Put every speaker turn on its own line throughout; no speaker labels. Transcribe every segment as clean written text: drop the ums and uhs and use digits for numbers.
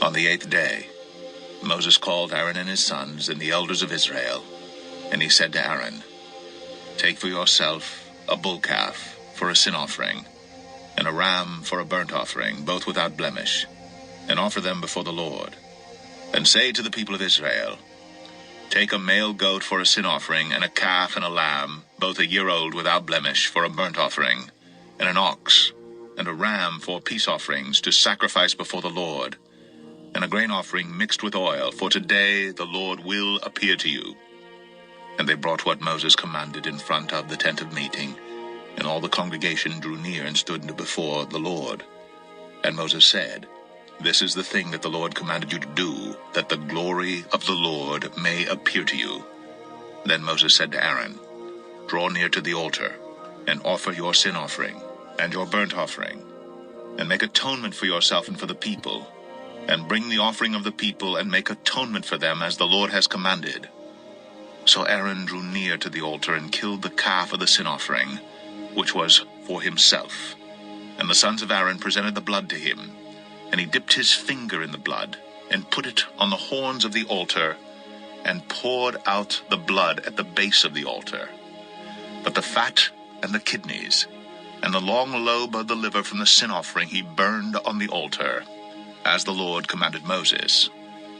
On the 8th day, Moses called Aaron and his sons and the elders of Israel, and he said to Aaron, "Take for yourself a bull calf for a sin offering, and a ram for a burnt offering, both without blemish, and offer them before the Lord. And say to the people of Israel, Take a male goat for a sin offering, and a calf and a lamb, both a year old without blemish, for a burnt offering, and an ox, and a ram for peace offerings to sacrifice before the Lord, and a grain offering mixed with oil, for today the Lord will appear to you." And they brought what Moses commanded in front of the tent of meeting, and all the congregation drew near and stood before the Lord. And Moses said, "This is the thing that the Lord commanded you to do, that the glory of the Lord may appear to you." Then Moses said to Aaron, "Draw near to the altar, and offer your sin offering, and your burnt offering, and make atonement for yourself and for the people, and bring the offering of the people, and make atonement for them as the Lord has commanded." So Aaron drew near to the altar, and killed the calf of the sin offering, which was for himself. And the sons of Aaron presented the blood to him, and he dipped his finger in the blood, and put it on the horns of the altar, and poured out the blood at the base of the altar. But the fat and the kidneys, and the long lobe of the liver from the sin offering he burned on the altar, as the Lord commanded Moses.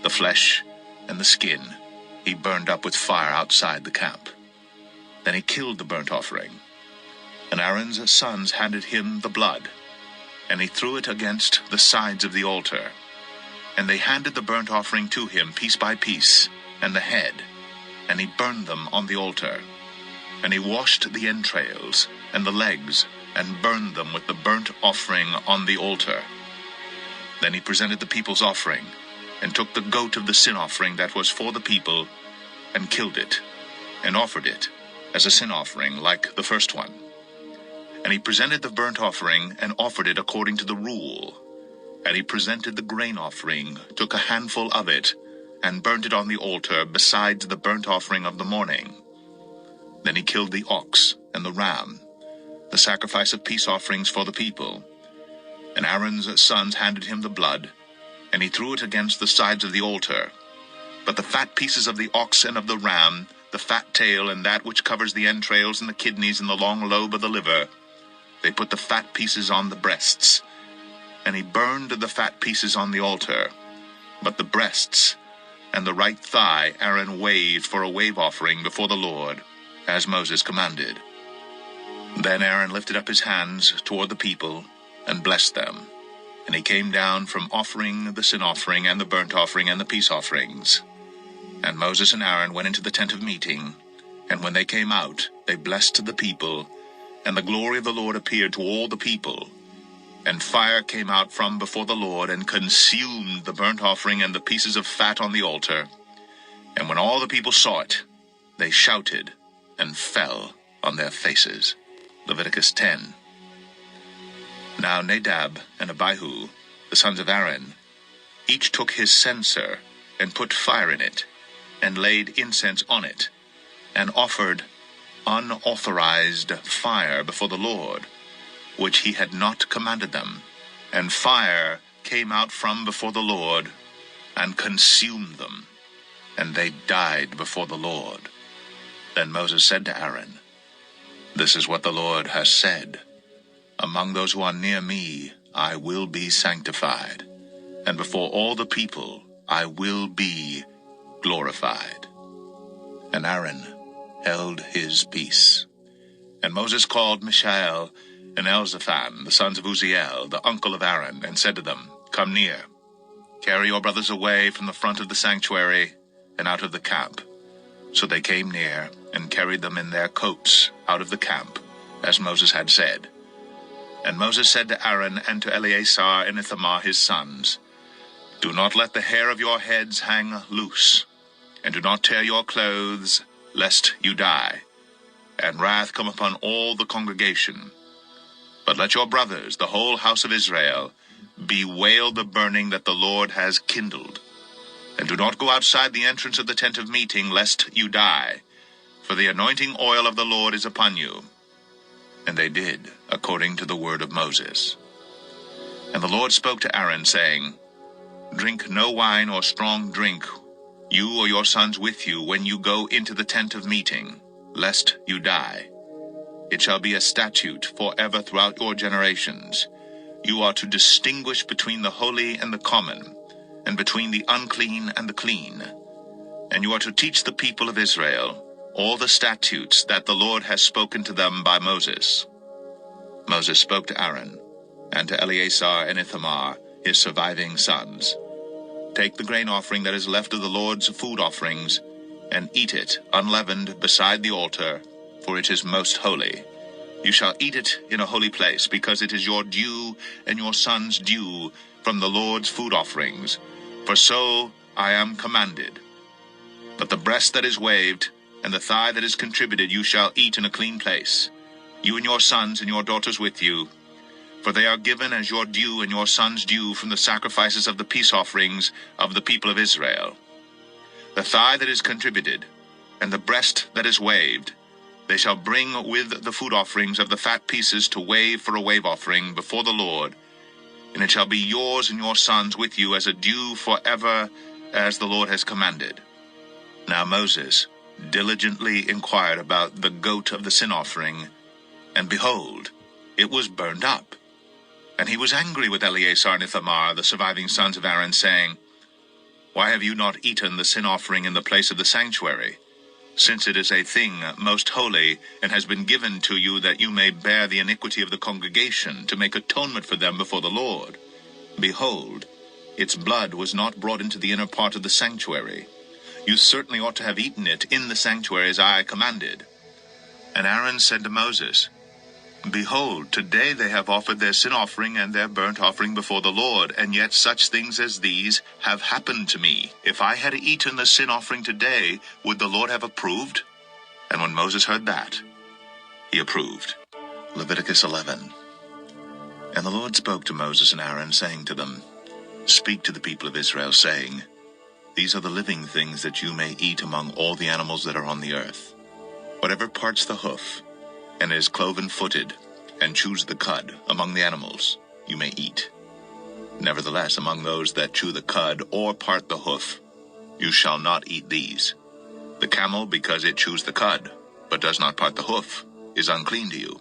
The flesh and the skin he burned up with fire outside the camp. Then he killed the burnt offering, and Aaron's sons handed him the blood, and he threw it against the sides of the altar. And they handed the burnt offering to him piece by piece, and the head, and he burned them on the altar. And he washed the entrails and the legs, and burned them with the burnt offering on the altar. Then he presented the people's offering, and took the goat of the sin offering that was for the people, and killed it, and offered it as a sin offering like the first one. And he presented the burnt offering, and offered it according to the rule. And he presented the grain offering, took a handful of it, and burnt it on the altar besides the burnt offering of the morning. Then he killed the ox and the ram, the sacrifice of peace offerings for the people. And Aaron's sons handed him the blood, and he threw it against the sides of the altar. But the fat pieces of the ox and of the ram, the fat tail, and that which covers the entrails and the kidneys and the long lobe of the liver, they put the fat pieces on the breasts, and he burned the fat pieces on the altar. But the breasts and the right thigh Aaron waved for a wave offering before the Lord, as Moses commanded. Then Aaron lifted up his hands toward the people, and blessed them. And he came down from offering the sin offering and the burnt offering and the peace offerings. And Moses and Aaron went into the tent of meeting, and when they came out, they blessed the people, and the glory of the Lord appeared to all the people. And fire came out from before the Lord, and consumed the burnt offering and the pieces of fat on the altar. And when all the people saw it, they shouted, and fell on their faces. Leviticus 10. Now Nadab and Abihu, the sons of Aaron, each took his censer, and put fire in it, and laid incense on it, and offered unauthorized fire before the Lord, which he had not commanded them. And fire came out from before the Lord, and consumed them, and they died before the Lord. Then Moses said to Aaron, "This is what the Lord has said. Among those who are near me I will be sanctified, and before all the people I will be glorified." And Aaron held his peace. And Moses called Mishael and Elzaphan, the sons of Uzziel, the uncle of Aaron, and said to them, "Come near, carry your brothers away from the front of the sanctuary and out of the camp." So they came near, and carried them in their coats out of the camp, as Moses had said. And Moses said to Aaron and to Eleazar and Ithamar his sons, "Do not let the hair of your heads hang loose, and do not tear your clothes, lest you die, and wrath come upon all the congregation. But let your brothers, the whole house of Israel, bewail the burning that the Lord has kindled. And do not go outside the entrance of the tent of meeting, lest you die, for the anointing oil of the Lord is upon you." And they did according to the word of Moses. And the Lord spoke to Aaron, saying, Drink no wine or strong drink, you or your sons with you, when you go into the tent of meeting, lest you die. It shall be a statute forever throughout your generations. You are to distinguish between the holy and the common, and between the unclean and the clean. And you are to teach the people of Israel all the statutes that the Lord has spoken to them by Moses. Moses spoke to Aaron, and to Eleazar and Ithamar, his surviving sons. Take the grain offering that is left of the Lord's food offerings, and eat it unleavened beside the altar, for it is most holy. You shall eat it in a holy place, because it is your due and your son's due from the Lord's food offerings, for so I am commanded. But the breast that is waved, and the thigh that is contributed, you shall eat in a clean place, you and your sons and your daughters with you, for they are given as your due and your son's due from the sacrifices of the peace offerings of the people of Israel. The thigh that is contributed, and the breast that is waved, they shall bring with the food offerings of the fat pieces to wave for a wave offering before the Lord, and it shall be yours and your sons with you as a due forever, as the Lord has commanded. Now Moses diligently inquired about the goat of the sin offering, and behold, it was burned up. And he was angry with Eleazar and Ithamar, the surviving sons of Aaron, saying, Why have you not eaten the sin offering in the place of the sanctuary, since it is a thing most holy, and has been given to you that you may bear the iniquity of the congregation, to make atonement for them before the Lord? Behold, its blood was not brought into the inner part of the sanctuary. You certainly ought to have eaten it in the sanctuary as I commanded. And Aaron said to Moses, Behold, today they have offered their sin offering and their burnt offering before the Lord, and yet such things as these have happened to me. If I had eaten the sin offering today, would the Lord have approved? And when Moses heard that, he approved. Leviticus 11. And the Lord spoke to Moses and Aaron, saying to them, Speak to the people of Israel, saying, These are the living things that you may eat among all the animals that are on the earth. Whatever parts the hoof, and is cloven-footed, and chews the cud among the animals, you may eat. Nevertheless, among those that chew the cud or part the hoof, you shall not eat these. The camel, because it chews the cud, but does not part the hoof, is unclean to you.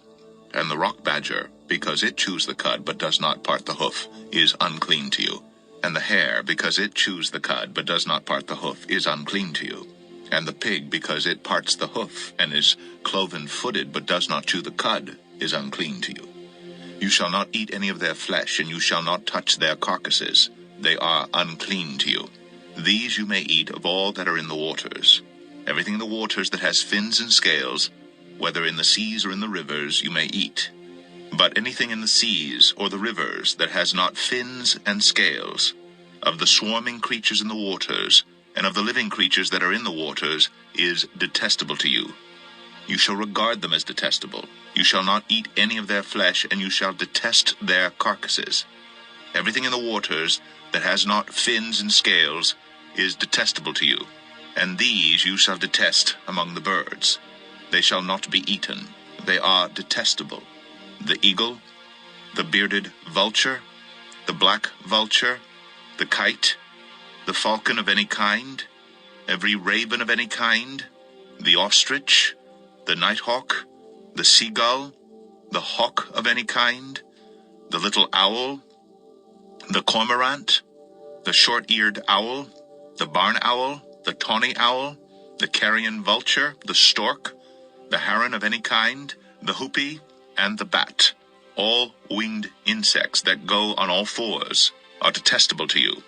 And the rock badger, because it chews the cud, but does not part the hoof, is unclean to you. And the hare, because it chews the cud, but does not part the hoof, is unclean to you. And the pig, because it parts the hoof, and is cloven-footed, but does not chew the cud, is unclean to you. You shall not eat any of their flesh, and you shall not touch their carcasses. They are unclean to you. These you may eat of all that are in the waters. Everything in the waters that has fins and scales, whether in the seas or in the rivers, you may eat. But anything in the seas or the rivers that has not fins and scales, of the swarming creatures in the waters, and of the living creatures that are in the waters, is detestable to you. You shall regard them as detestable. You shall not eat any of their flesh, and you shall detest their carcasses. Everything in the waters that has not fins and scales is detestable to you, and these you shall detest among the birds. They shall not be eaten. They are detestable. The eagle, the bearded vulture, the black vulture, the kite, the falcon of any kind, every raven of any kind, the ostrich, the nighthawk, the seagull, the hawk of any kind, the little owl, the cormorant, the short-eared owl, the barn owl, the tawny owl, the carrion vulture, the stork, the heron of any kind, the hoopie, and the bat. All winged insects that go on all fours are detestable to you.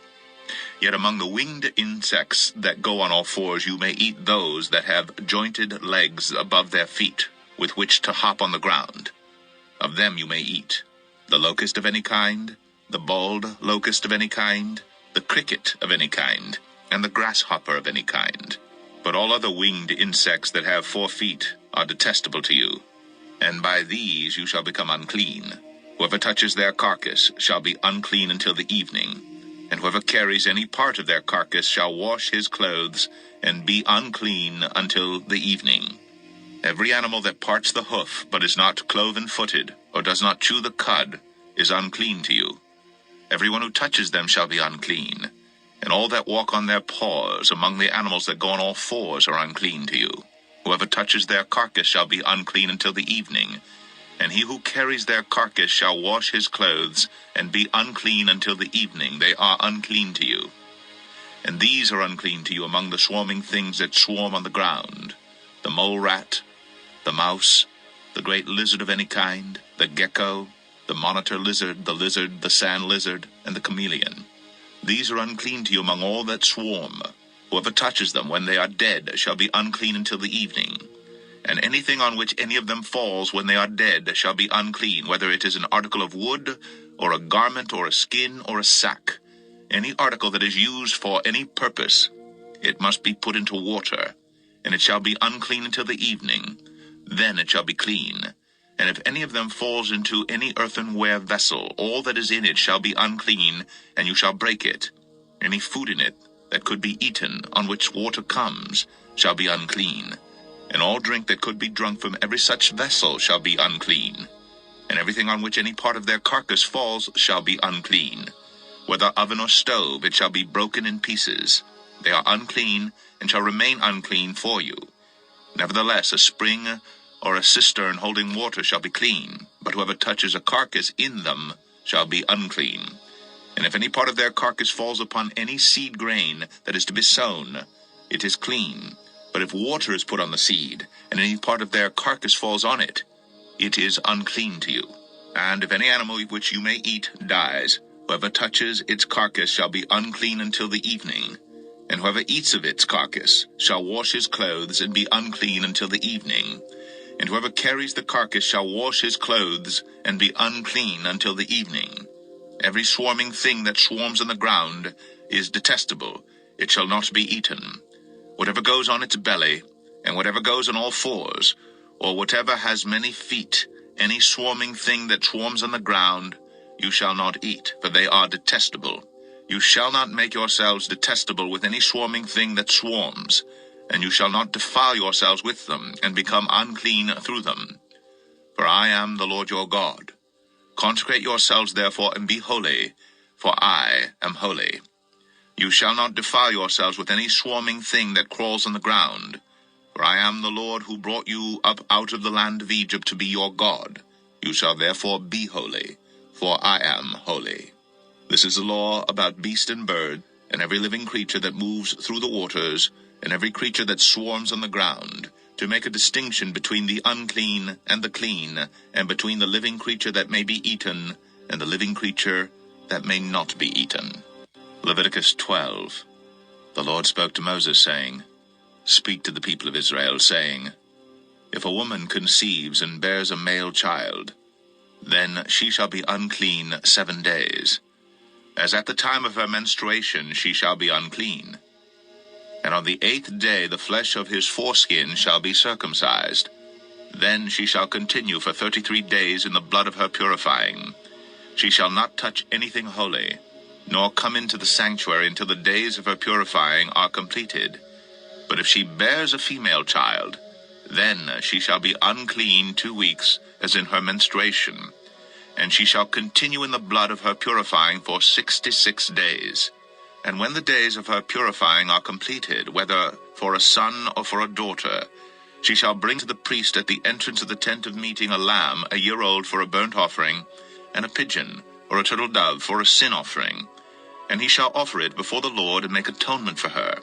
Yet among the winged insects that go on all fours you may eat those that have jointed legs above their feet, with which to hop on the ground. Of them you may eat the locust of any kind, the bald locust of any kind, the cricket of any kind, and the grasshopper of any kind. But all other winged insects that have 4 feet are detestable to you, and by these you shall become unclean. Whoever touches their carcass shall be unclean until the evening. And whoever carries any part of their carcass shall wash his clothes, and be unclean until the evening. Every animal that parts the hoof, but is not cloven-footed, or does not chew the cud, is unclean to you. Everyone who touches them shall be unclean, and all that walk on their paws among the animals that go on all fours are unclean to you. Whoever touches their carcass shall be unclean until the evening, and he who carries their carcass shall wash his clothes, and be unclean until the evening. They are unclean to you. And these are unclean to you among the swarming things that swarm on the ground: the mole rat, the mouse, the great lizard of any kind, the gecko, the monitor lizard, the sand lizard, and the chameleon. These are unclean to you among all that swarm. Whoever touches them when they are dead shall be unclean until the evening. And anything on which any of them falls when they are dead shall be unclean, whether it is an article of wood, or a garment, or a skin, or a sack. Any article that is used for any purpose, it must be put into water, and it shall be unclean until the evening. Then it shall be clean. And if any of them falls into any earthenware vessel, all that is in it shall be unclean, and you shall break it. Any food in it that could be eaten, on which water comes, shall be unclean. And all drink that could be drunk from every such vessel shall be unclean. And everything on which any part of their carcass falls shall be unclean. Whether oven or stove, it shall be broken in pieces. They are unclean, and shall remain unclean for you. Nevertheless, a spring or a cistern holding water shall be clean, but whoever touches a carcass in them shall be unclean. And if any part of their carcass falls upon any seed grain that is to be sown, it is clean. But if water is put on the seed, and any part of their carcass falls on it, it is unclean to you. And if any animal which you may eat dies, whoever touches its carcass shall be unclean until the evening. And whoever eats of its carcass shall wash his clothes, and be unclean until the evening. And whoever carries the carcass shall wash his clothes, and be unclean until the evening. Every swarming thing that swarms on the ground is detestable. It shall not be eaten. Whatever goes on its belly, and whatever goes on all fours, or whatever has many feet, any swarming thing that swarms on the ground, you shall not eat, for they are detestable. You shall not make yourselves detestable with any swarming thing that swarms, and you shall not defile yourselves with them, and become unclean through them. For I am the Lord your God. Consecrate yourselves therefore, and be holy, for I am holy. You shall not defile yourselves with any swarming thing that crawls on the ground, for I am the Lord who brought you up out of the land of Egypt to be your God. You shall therefore be holy, for I am holy. This is the law about beast and bird, and every living creature that moves through the waters, and every creature that swarms on the ground, to make a distinction between the unclean and the clean, and between the living creature that may be eaten, and the living creature that may not be eaten. Leviticus 12. The Lord spoke to Moses, saying, Speak to the people of Israel, saying, If a woman conceives and bears a male child, then she shall be unclean 7 days. As at the time of her menstruation she shall be unclean. And on the 8th day the flesh of his foreskin shall be circumcised. Then she shall continue for 33 days in the blood of her purifying. She shall not touch anything holy, nor come into the sanctuary until the days of her purifying are completed. But if she bears a female child, then she shall be unclean 2 weeks, as in her menstruation, and she shall continue in the blood of her purifying for 66 days. And when the days of her purifying are completed, whether for a son or for a daughter, she shall bring to the priest at the entrance of the tent of meeting a lamb 1 year old for a burnt offering, and a pigeon or a turtle dove for a sin offering. And he shall offer it before the Lord and make atonement for her.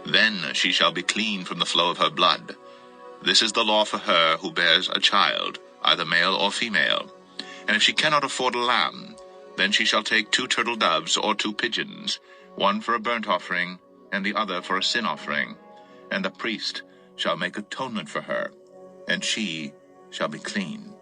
Then she shall be clean from the flow of her blood. This is the law for her who bears a child, either male or female. And if she cannot afford a lamb, then she shall take 2 turtle doves or 2 pigeons, one for a burnt offering, and the other for a sin offering. And the priest shall make atonement for her, and she shall be clean.